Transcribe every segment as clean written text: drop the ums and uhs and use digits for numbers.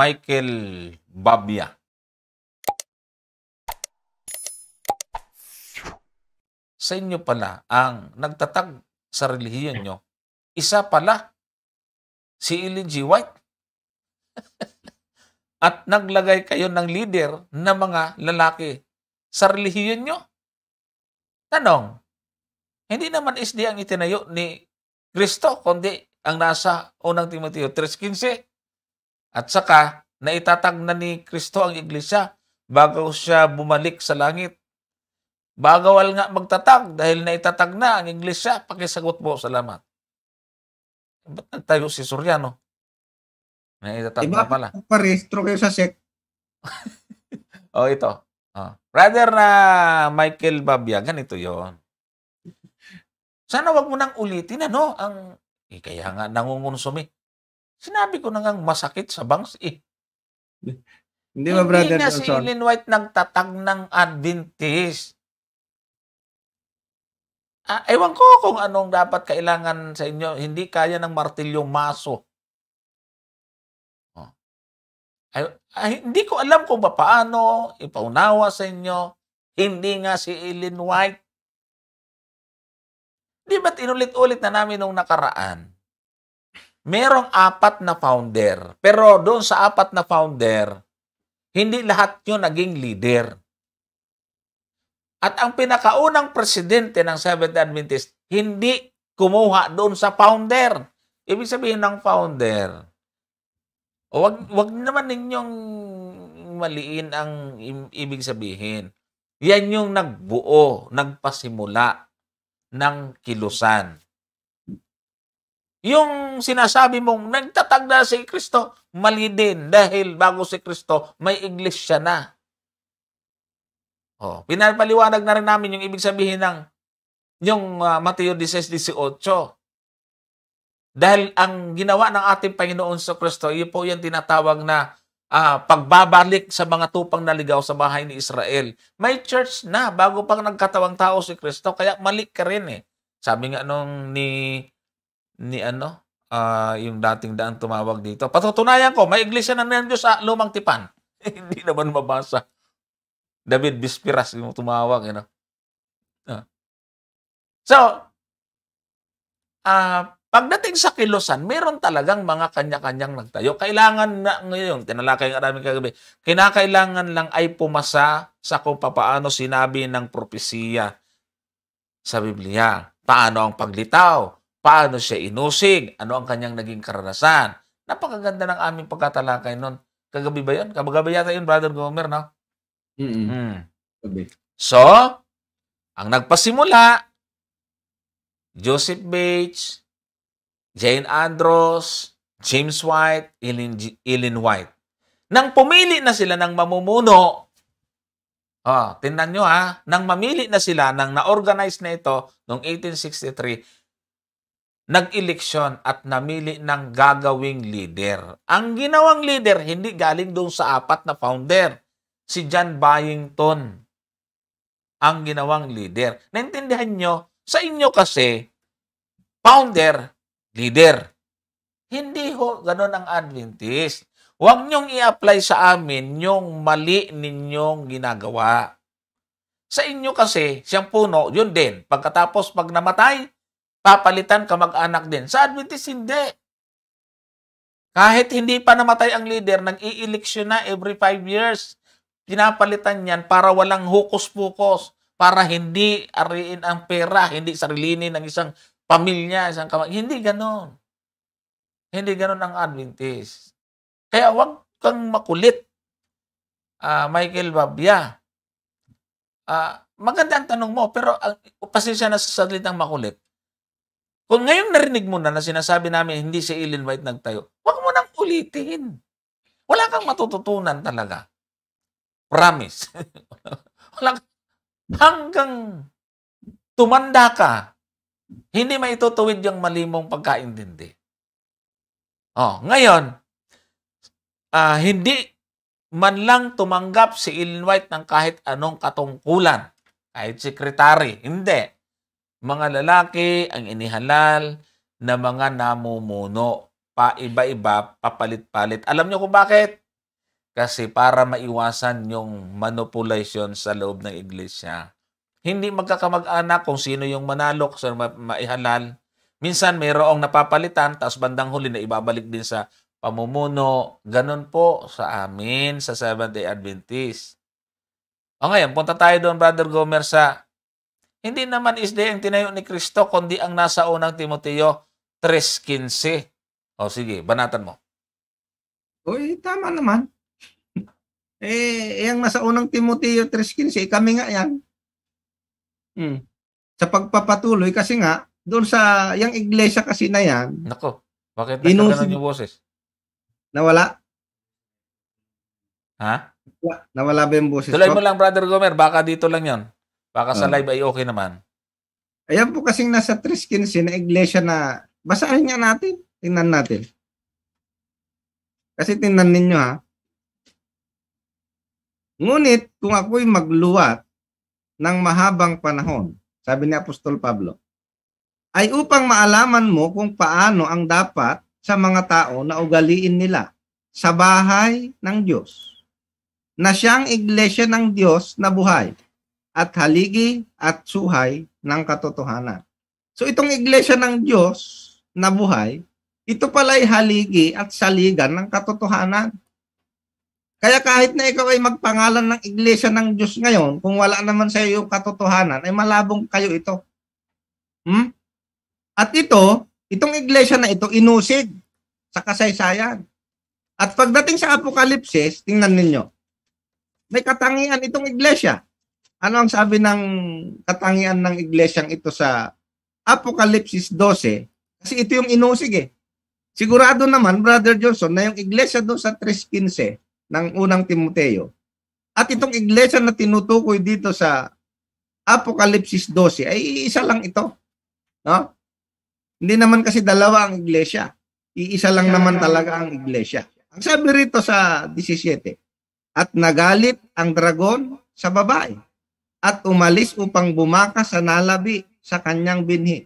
Michael Babia. Sa inyo pala, ang nagtatag sa relihiyon nyo, isa pala, si Ellen G. White. At naglagay kayo ng leader na mga lalaki sa relihiyon nyo. Tanong, hindi naman SD ang itinayo ni Kristo, kundi ang nasa unang Timoteo 3:15. At saka, naitatag na ni Kristo ang iglesia bago siya bumalik sa langit. Bagawal nga magtatag dahil naitatag na ang iglesia. Pakisagot po, salamat. Ba't nagtayo si Soriano? Naitatag na pala. Parehistro kayo sa sect. Ito. Brother na Michael Babia, ganito yon. Sana wag mo nang ulitin, kaya nga nangungonsumi. Sinabi ko na ngang masakit sa bangs, Hindi ba, Brother Hindi nga si Johnson? Ellen White nagtatag ng Adventist. Ewan ko kung anong dapat kailangan sa inyo. Hindi kaya ng martilyong maso. Hindi ko alam kung paano ipaunawa sa inyo. Hindi nga si Ellen White. Di ba't inulit-ulit na namin nung nakaraan? Merong 4 na founder. Pero doon sa 4 na founder, hindi lahat yun naging leader. At ang pinakaunang presidente ng Seventh Adventist, hindi kumuha doon sa founder. Ibig sabihin ng founder, wag naman ninyong maliin ang ibig sabihin. Yan yung nagbuo, nagpasimula ng kilusan. Yung sinasabi mong nagtatag na si Kristo, mali din dahil bago si Kristo, may iglesia na. Pinapaliwanag na rin namin yung ibig sabihin ng yung Mateo 16:18. Dahil ang ginawa ng ating Panginoon sa Kristo, yun po yung tinatawag na pagbabalik sa mga tupang naligaw sa bahay ni Israel. May church na bago pang nagkatawang tao si Kristo, kaya mali ka rin . Sabi nga nung yung dating daan tumawag dito, patutunayan ko, may iglesia na ng Diyos sa Lumang Tipan. Hindi naman mabasa. David Bispiras yung tumawag. So, pagdating sa kilusan, meron talagang mga kanya-kanyang nagtayo. Kailangan na ngayon, tinalakay nga namin kagabi, kinakailangan lang ay pumasa sa kung paano sinabi ng propesiya sa Biblia. Paano ang paglitaw? Paano siya inusig? Ano ang kanyang naging karanasan? Napakaganda ng aming pagkatalakay nun. Kagabi ba yun? Kagabi yata yun, Brother Gomer, no? So, ang nagpasimula, Joseph Bates, Jane Andrews, James White, Ellen White. Nang pumili na sila ng mamumuno, tingnan nyo nang mamili na sila, nang na-organize na ito noong 1863, nag-eleksyon at namili ng gagawing leader. Ang ginawang leader, hindi galing doon sa 4 na founder. Si John Byington ang ginawang leader. Naintindihan nyo? Sa inyo kasi, founder, leader. Hindi ganun ang Adventist. Huwag nyong i-apply sa amin yung mali ninyong ginagawa. Sa inyo kasi, siyang puno, yun din. Pagkatapos, pag namatay, papalitan kamag-anak din. Sa Adventist, hindi. Kahit hindi pa namatay ang leader, nag-i-eleksyon na every 5 years. Pinapalitan yan para walang hukus-pukos, para hindi ariin ang pera, hindi sarilinin ng isang pamilya, hindi ganon. Hindi ganon ang Adventist. Kaya wag kang makulit, Michael Babia. Maganda ang tanong mo, pero pasensya na sa salitang makulit. Kung ngayong narinig mo na sinasabi namin hindi si Ellen White nagtayo, wag mo nang ulitin. Wala kang matututunan talaga. Promise. Hanggang tumanda ka, hindi maitutuwid yung mali mong pagkaintindi. Ngayon, hindi man lang tumanggap si Ellen White ng kahit anong katungkulan. Kahit sekretary. Hindi. Mga lalaki ang inihalal na mga namumuno. Paiba-iba, papalit-palit. Alam niyo kung bakit? Kasi para maiwasan yung manipulation sa loob ng iglesia. Hindi magkakamag-anak kung sino yung manalo, kung sino maihalal. Minsan mayroong napapalitan, tapos bandang huli na ibabalik din sa pamumuno. Ganun po sa amin, sa Seventh-day Adventist. O ngayon, punta tayo doon, Brother Gomer, sa hindi naman isde ang tinayo ni Kristo, kundi ang nasa unang Timoteo 3:15. O sige, banatan mo. Uy, tama naman. Yang nasa unang Timoteo 3:15, kami nga yan. Sa pagpapatuloy, kasi nga, doon sa, yung iglesia kasi na yan, Nako, bakit nagkaganon yung boses? nawala? Ha? Nawala ba yung boses Tuloy mo ko? lang, Brother Gomer, baka dito lang yon. Baka sa live ay okay naman. Ayan po kasing nasa 3:15 na iglesia na, basahin nga natin, tingnan natin. Kasi tingnan ninyo ha. Ngunit kung ako'y magluwat ng mahabang panahon, sabi ni Apostol Pablo, ay upang maalaman mo kung paano ang dapat sa mga tao na ugaliin nila sa bahay ng Diyos, na siyang iglesia ng Diyos na buhay at haligi at suhay ng katotohanan. So itong iglesia ng Diyos na buhay, ito pala'y haligi at saligan ng katotohanan. Kaya kahit na ikaw ay magpangalan ng iglesia ng Diyos ngayon, kung wala naman sa iyo yung katotohanan, ay malabong kayo ito. At itong iglesia na ito, inusig sa kasaysayan. At pagdating sa Apokalipsis, tingnan ninyo, may katangian itong iglesia. Ano ang sabi ng katangian ng iglesyang ito sa Apokalipsis 12? Kasi ito yung inusig eh. Sigurado naman, Brother Johnson, na yung iglesia doon sa 3:15 ng unang Timoteo at itong iglesia na tinutukoy dito sa Apokalipsis 12 ay isa lang ito. No? Hindi naman kasi dalawa ang iglesia. Iisa lang naman talaga ang iglesia. Ang sabi rito sa 17, at nagalit ang dragon sa babae at umalis upang bumakas sa nalabi sa kanyang binhi.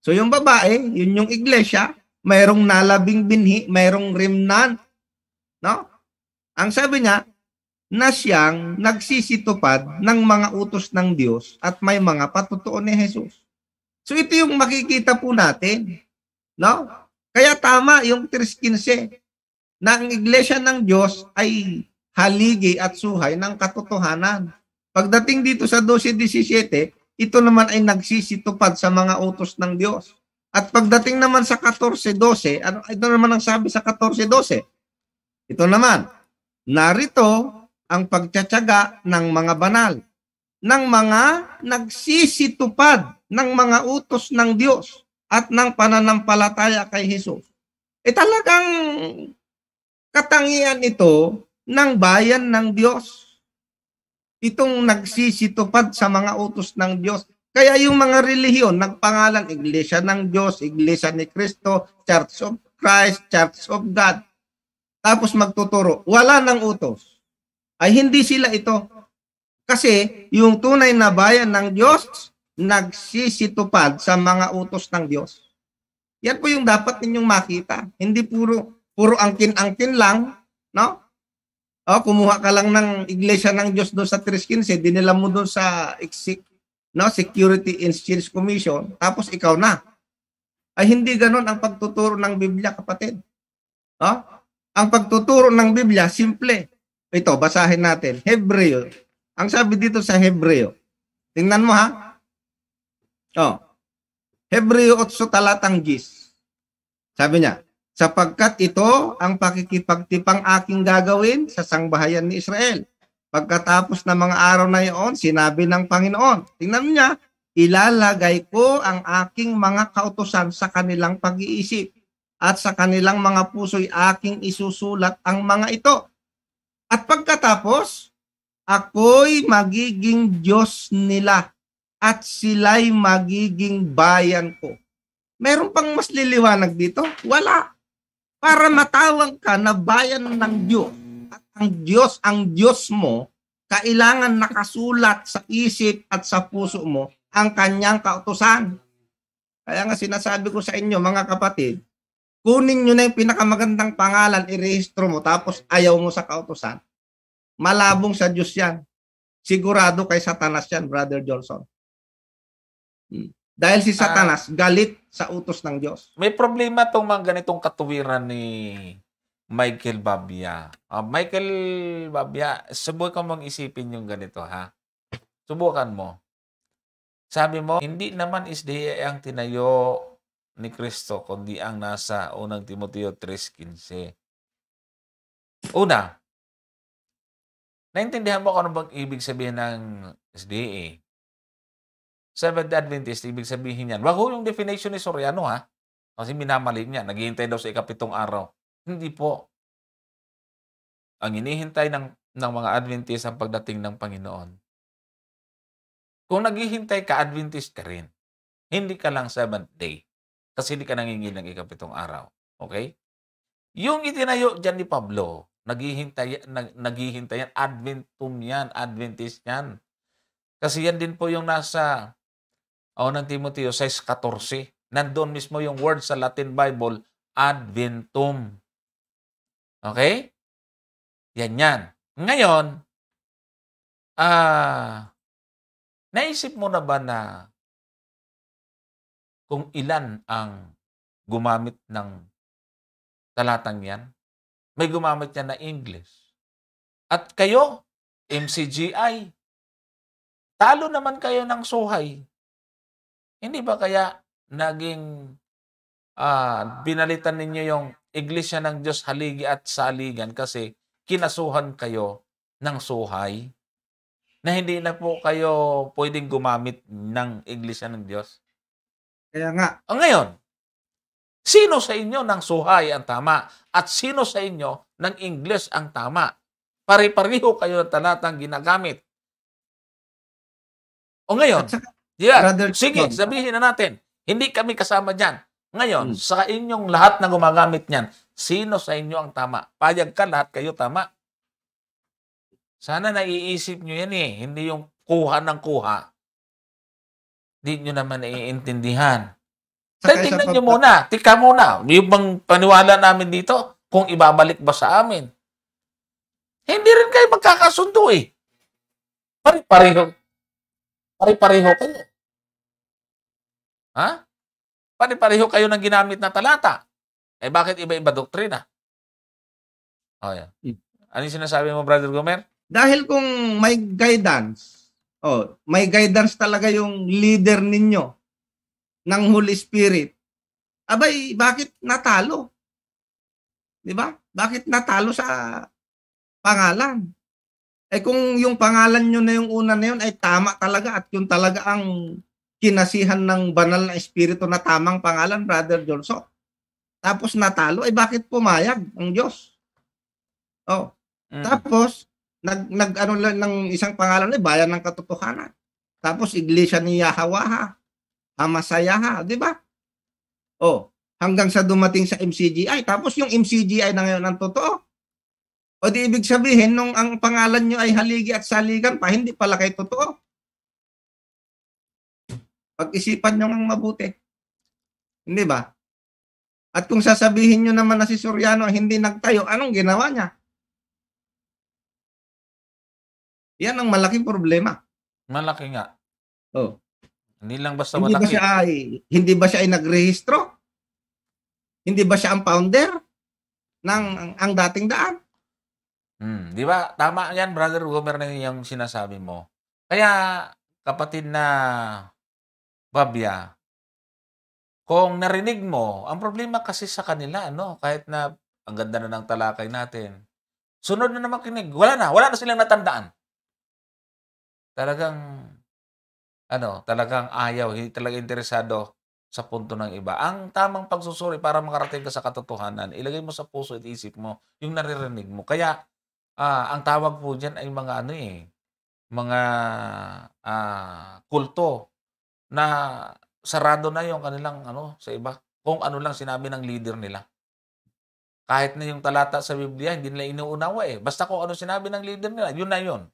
So yung babae, yun yung iglesia, mayroong nalabing binhi, mayroong remnant. No? Ang sabi niya, na siyang nagsisitupad ng mga utos ng Diyos at may mga patutuo ni Jesus. So ito yung makikita po natin. No? Kaya tama yung 3:15 na ang iglesia ng Diyos ay haligi at suhay ng katotohanan. Pagdating dito sa 12:17, ito naman ay nagsisitupad sa mga utos ng Diyos. At pagdating naman sa 14:12, ito naman ang sabi sa 14:12. Ito naman, narito ang pagtsatsaga ng mga banal, ng mga nagsisitupad ng mga utos ng Diyos at ng pananampalataya kay Jesus. Talagang katangian ito ng bayan ng Diyos. Itong nagsisitupad sa mga utos ng Diyos. Kaya yung mga relihiyon, nagpangalan, Iglesia ng Diyos, Iglesia ni Cristo, Church of Christ, Church of God. Tapos magtuturo, wala ng utos. Ay hindi sila ito. Kasi yung tunay na bayan ng Diyos, nagsisitupad sa mga utos ng Diyos. Yan po yung dapat ninyong makita. Hindi puro angkin-angkin lang, no? Kumuha ka lang ng iglesia ng Diyos doon sa 3:15, dinala mo doon sa Security Exchange Commission, tapos ikaw na. Ay hindi ganoon ang pagtuturo ng Biblia, kapatid. Ang pagtuturo ng Biblia, simple. Ito, basahin natin. Hebreo. Ang sabi dito sa Hebreo. Tingnan mo ha. Hebreo 8 talatang 10. Sabi niya, sapagkat ito ang pakikipagtipang aking gagawin sa sangbahayan ni Israel. Pagkatapos ng mga araw na iyon, sinabi ng Panginoon, tingnan niya, ilalagay ko ang aking mga kautusan sa kanilang pag-iisip at sa kanilang mga puso'y aking isusulat ang mga ito. At pagkatapos, ako'y magiging Diyos nila at sila'y magiging bayan ko. Meron pang mas liliwanag dito? Wala. Para matawag ka na bayan ng Diyos. At ang Diyos mo, kailangan nakasulat sa isip at sa puso mo ang kanyang kautusan. Kaya nga sinasabi ko sa inyo, mga kapatid, kunin nyo na yung pinakamagandang pangalan, irehistro mo, tapos ayaw mo sa kautusan, malabong sa Diyos yan. Sigurado kay Satanas yan, Brother Johnson. Dahil si Satanas, galit sa utos ng Diyos. May problema tong mga ganitong katuwiran ni Michael Babia. Michael Babia, subukan mong isipin yung ganito, ha? Subukan mo. Sabi mo, hindi naman SDA ang tinayo ni Kristo, kundi ang nasa unang Timoteo 3:15. Una, naintindihan mo kung ano bang ibig sabihin ng SDA? Seventh Adventist, ibig sabihin yan. Wag ho yung definition ni Soriano, ha? Kasi minamali niya. Naghihintay daw sa ikapitong araw. Hindi po. Ang hinihintay ng mga Adventist ang pagdating ng Panginoon. Kung naghihintay ka, Adventist ka rin. Hindi ka lang seventh day. Kasi hindi ka nangingin ng ikapitong araw. Okay? Yung itinayo dyan ni Pablo, naghihintay yan, Adventum yan, Adventist yan. Kasi yan din po yung nasa ng Timoteo 6:14. Nandun mismo yung word sa Latin Bible, Adventum. Okay? Yan. Ngayon, naisip mo na ba na kung ilan ang gumamit ng talatang yan? May gumamit yan na English. At kayo, MCGI, talo naman kayo ng suhay. Hindi ba kaya naging binalitan ninyo yung Iglesia ng Diyos haligi at saligan kasi kinasuhan kayo ng suhay na hindi na po kayo pwedeng gumamit ng Iglesia ng Diyos? Kaya nga. Ngayon, sino sa inyo ng suhay ang tama at sino sa inyo ng English ang tama? Pare-pareho kayo ng talatang ginagamit. O ngayon, sige, sabihin na natin, hindi kami kasama dyan. Ngayon, sa inyong lahat na gumagamit niyan, sino sa inyo ang tama? Payag ka, lahat kayo tama. Sana naiisip nyo yan eh, hindi yung kuha ng kuha. Hindi nyo naman naiintindihan. Tingnan nyo muna, tika muna, yung bang paniwala namin dito, kung ibabalik ba sa amin. Hindi rin kayo magkakasundo eh. Pare-pareho kayo. Ha? Pare-pareho kayo ng ginamit na talata. Eh bakit iba-iba doktrina? Oh, yan. Ano yung sinasabi mo, Brother Gomer? Dahil kung may guidance, may guidance talaga yung leader ninyo ng Holy Spirit, abay, bakit natalo? Di ba? Bakit natalo sa pangalan? Eh kung yung pangalan nyo na yung una na yun ay tama talaga at yun talaga ang kinasihan ng banal na espiritu na tamang pangalan, Brother Johnson. Tapos natalo, ay bakit pumayag ang Diyos? Tapos, nag-ano lang ng isang pangalan ay bayan ng katotohanan. Tapos, Iglesia ni Yahawaha, Hamasayaha, di ba? Hanggang sa dumating sa MCGI. Tapos, yung MCGI na ngayon ang totoo. O di ibig sabihin, nung ang pangalan nyo ay haligi at saligan pa, hindi pala kayo totoo. Pag-isipan nyo ng mabuti. Hindi ba? At kung sasabihin nyo naman na si Soriano hindi nagtayo, anong ginawa niya? Yan ang malaking problema. Malaki nga. Hindi lang basta hindi malaki. Hindi ba siya ay nagrehistro? Hindi ba siya ang founder ng ang dating daan? Di ba? Tama yan, Brother Gomer, na yung sinasabi mo. Kaya, kapatid na Babia, kung narinig mo, ang problema kasi sa kanila, kahit na ang ganda na ng talakay natin, sunod na naman kinig. Wala na silang natandaan. Talagang ayaw, hindi talaga interesado sa punto ng iba. Ang tamang pagsusuri para makarating ka sa katotohanan, ilagay mo sa puso at isip mo yung naririnig mo. Kaya, ang tawag po dyan ay mga kulto na sarado na yung kanilang sa iba. Kung ano lang sinabi ng leader nila. Kahit na yung talata sa Biblia, hindi nila inuunawa eh. Basta kung ano sinabi ng leader nila, yun na yun.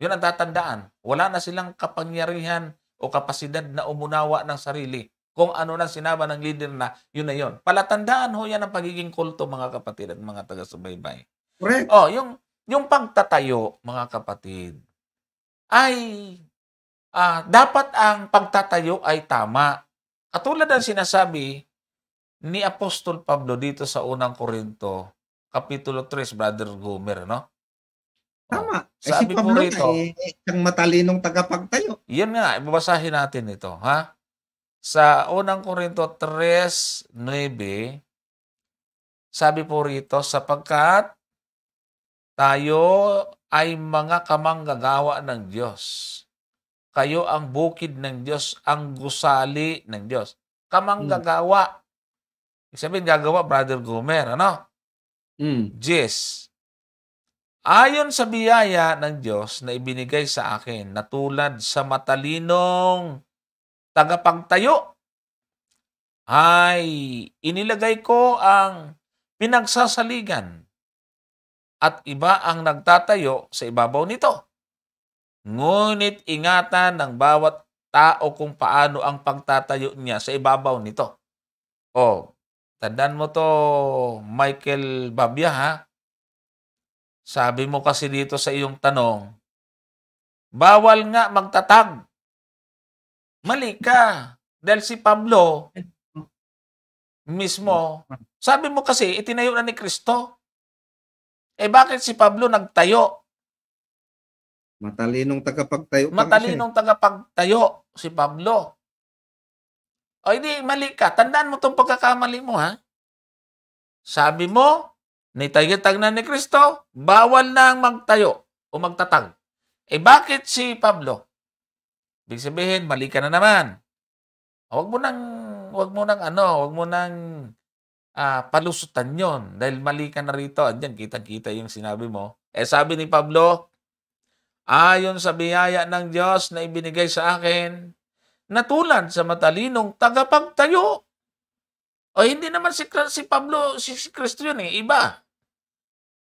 Yun ang tatandaan. Wala na silang kapangyarihan o kapasidad na umunawa ng sarili. kung ano na sinaba ng leader na yun na yun. Palatandaan ho yan ang pagiging kulto, mga kapatid at mga taga-subaybay. Correct. Yung pagtatayo, mga kapatid, ay dapat ang pagtatayo ay tama. Katulad ng sinasabi ni Apostol Pablo dito sa unang Korinto, Kapitulo 3, Brother Gomer, no? Tama. Sabi si po Pablo rito, isang matalinong tagapagtayo. yun nga, ibabasahin natin ito, ha? Sa unang Korinto 3:9, sabi po rito, sapagkat tayo ay mga kamanggagawa ng Diyos. Kayo ang bukid ng Diyos, ang gusali ng Diyos. Kamanggagawa. Ibig sabihin, gagawa, Brother Gomer, ano? Yes. Ayon sa biyaya ng Diyos na ibinigay sa akin, na tulad sa matalinong tagapagtayo, ay inilagay ko ang pinagsasaligan at iba ang nagtatayo sa ibabaw nito. Ngunit ingatan ng bawat tao kung paano ang pagtatayo niya sa ibabaw nito. Tandaan mo to, Michael Babia, ha? Sabi mo kasi dito sa iyong tanong, bawal nga magtatag. Mali ka. Dahil si Pablo mismo, sabi mo kasi, itinayo na ni Kristo. Bakit si Pablo nagtayo? Matalinong tagapagtayo. Matalinong tagapagtayo si Pablo. Hindi, mali ka. Tandaan mo itong pagkakamali mo, ha? Sabi mo, nitayatag na ni Kristo, bawal na magtayo o magtatag. Bakit si Pablo? Ibig sabihin, mali ka na naman. Huwag mo nang palusutan yon dahil mali ka na rito. Andiyan, kitang-kita yung sinabi mo. Sabi ni Pablo, ayon sa biyaya ng Diyos na ibinigay sa akin, na tulad sa matalinong tagapagtayo. Hindi naman si Pablo, si Kristo yun, iba.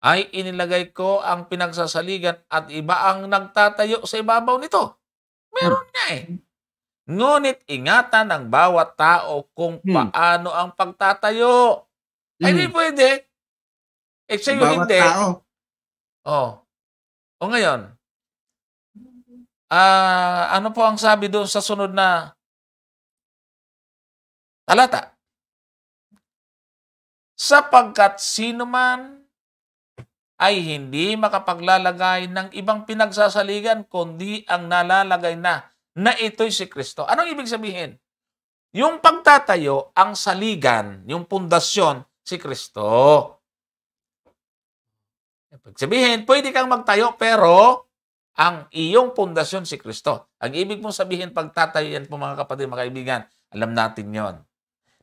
Ay inilagay ko ang pinagsasaligan at iba ang nagtatayo sa ibabaw nito. Meron nga Ngunit ingatan ng bawat tao kung paano ang pagtatayo. Hindi pwede. Sa'yo Bawat hindi. tao. Ngayon, ano po ang sabi doon sa sunod na talata? Sapagkat sino man ay hindi makapaglalagay ng ibang pinagsasaligan kundi ang nalalagay na ito'y si Kristo. Anong ibig sabihin? Yung pagtatayo, ang saligan, yung pundasyon, si Kristo. Ibig sabihin, pwede kang magtayo pero ang iyong pundasyon si Kristo. Ang ibig mong sabihin, pagtatayo yan po mga kapatid, mga kaibigan, alam natin yon.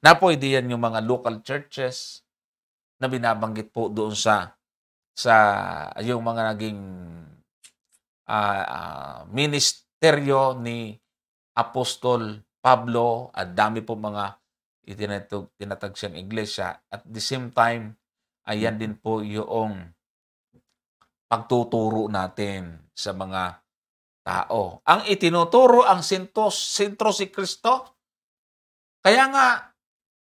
Na pwede yan yung mga local churches na binabanggit po doon sa yung mga naging ministeryo ni Apostol Pablo, at dami po mga tinatag siyang iglesia. At the same time, ayan din po yung pagtuturo natin sa mga tao. Ang itinuturo, ang sentro si Kristo. Kaya nga,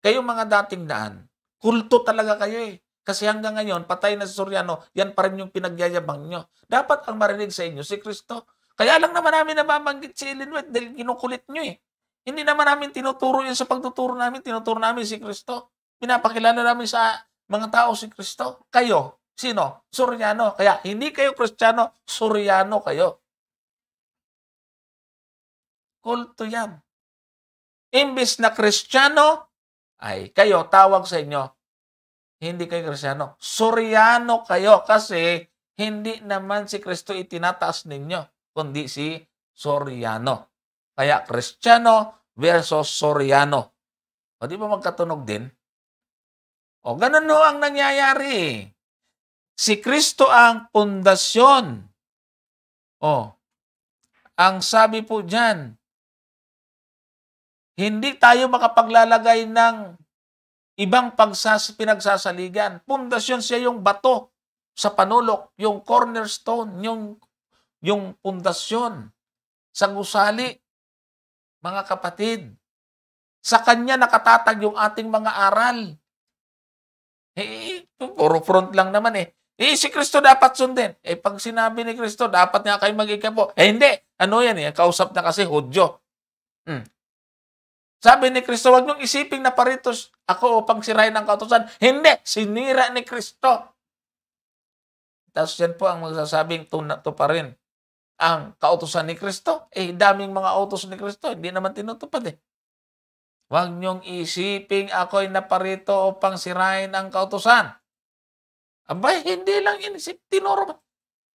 kayo mga dating daan, kulto talaga kayo Kasi hanggang ngayon, patay na si Soriano, yan pa rin yung pinagyayabang nyo. Dapat ang marinig sa inyo si Kristo. Kaya lang naman namin nababanggit si Ellen White dahil kinukulit nyo Hindi naman namin tinuturo yun sa pagtuturo namin. Tinuturo namin si Kristo. Pinapakilala namin sa mga tao si Kristo. Kayo, sino? Soriano. Kaya hindi kayo Kristiyano, Soriano kayo. Kulto yan. Imbis na Kristiyano, ay kayo, tawag sa inyo, hindi kayo Kristiyano. Soriano kayo kasi hindi naman si Kristo itinataas ninyo, kundi si Soriano. Kaya Kristiyano versus Soriano. Di ba magkatunog din? Ganun ang nangyayari. Si Kristo ang pundasyon. Ang sabi po dyan, hindi tayo makapaglalagay ng ibang pinagsasaligan. Pundasyon siya yung bato sa panulok, yung cornerstone, yung pundasyon sa gusali. Mga kapatid, Sa Kanya nakatatag yung ating mga aral. Puro front lang naman eh. Si Kristo dapat sundin. Pag sinabi ni Kristo, dapat nga kayo mag-ikampo. Hindi. Ano yan eh? Kausap na kasi Hudyo. Sabi ni Kristo, huwag niyong isiping na paritos ako upang sirain ang kautusan. Hindi. Sinira ni Kristo. Tapos yan po ang magsasabing to pa rin ang kautusan ni Kristo. Daming mga utos ni Kristo. Hindi naman tinutupad eh. Huwag niyong isiping ako'y naparito upang sirain ang kautusan. Abay, hindi lang inisip. Tinuro ba?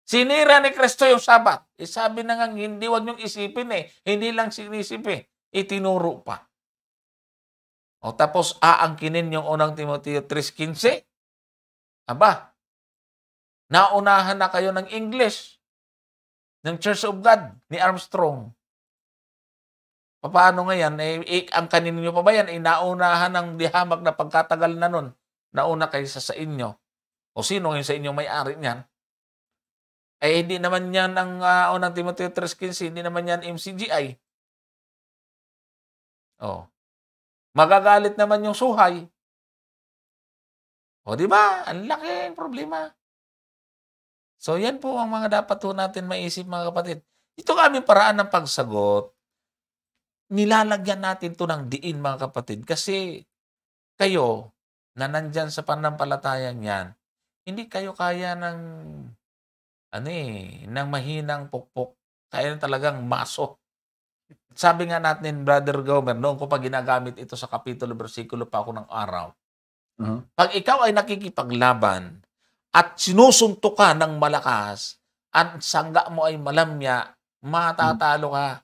Sinira ni Kristo yung Sabat. Sabi na nga, hindi, huwag niyong isipin eh. Hindi lang sinisip eh. Itinuro pa. O tapos, aangkinin yung unang Timoteo 3:15. Aba, naunahan na kayo ng English, ng Church of God, ni Armstrong. Paano ngayon? Ang kanino pa ba yan? Naunahan ng dihamag na pagkatagal na nun. Nauna kaysa sa inyo. O sino ngayon sa inyo may-ari niyan? Hindi naman yan ang unang Timoteo 3:15, hindi naman yan MCGI. Magagalit naman yung suhay. Di ba? Ang laking problema. So, yan po ang mga dapat po natin maisip, mga kapatid. Ito ang aming paraan ng pagsagot. Nilalagyan natin to ng diin, mga kapatid. Kasi kayo, na nandyan sa pananampalatayang yan, hindi kayo kaya ng mahinang pukpok. Kaya talagang maso. Sabi nga natin, Brother Gomer, noon ko pa ginagamit ito sa kapitulo, versikulo pa ako ng araw. Pag ikaw ay nakikipaglaban at sinusuntok ka ng malakas at sangga mo ay malamya, matatalo ka.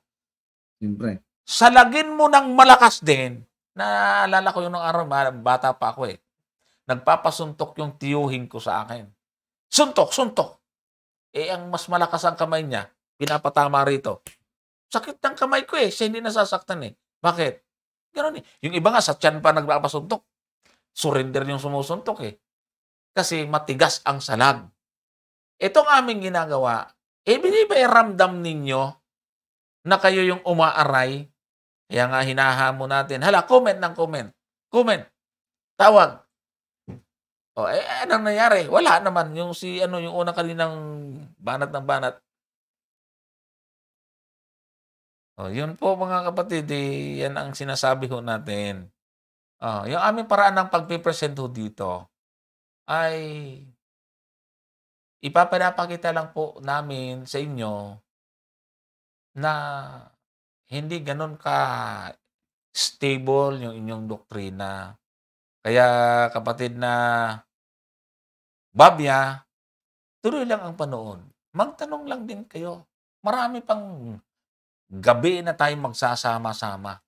Siyempre. Salagin mo ng malakas din. Naalala ko yung nung araw, bata pa ako eh. Nagpapasuntok yung tiyuhin ko sa akin. Suntok, suntok. Ang mas malakas ang kamay niya, pinapatama rito. Sakit ng kamay ko eh. Siya hindi nasasaktan eh. Bakit? Ganoon eh. Yung iba nga sa tiyan pa nagpapasuntok. Surrender yung sumusuntok eh. Kasi matigas ang salag. Itong aming ginagawa, ramdam ninyo na kayo yung umaaray. Kaya nga hinahamo natin. Hala, comment ng comment. Comment. Tawag. Anong nangyari? Wala naman. Yung yung una kaninang banat ng banat. Yun po mga kapatid, yan ang sinasabi ho natin. Yung aming paraan ng pagpipresent ho dito ay ipapadapakita lang po namin sa inyo na hindi ganun ka stable yung inyong doktrina. Kaya kapatid na Babya, tuloy lang ang panood. Magtanong lang din kayo. Marami pang gabi na tayong magsasama-sama.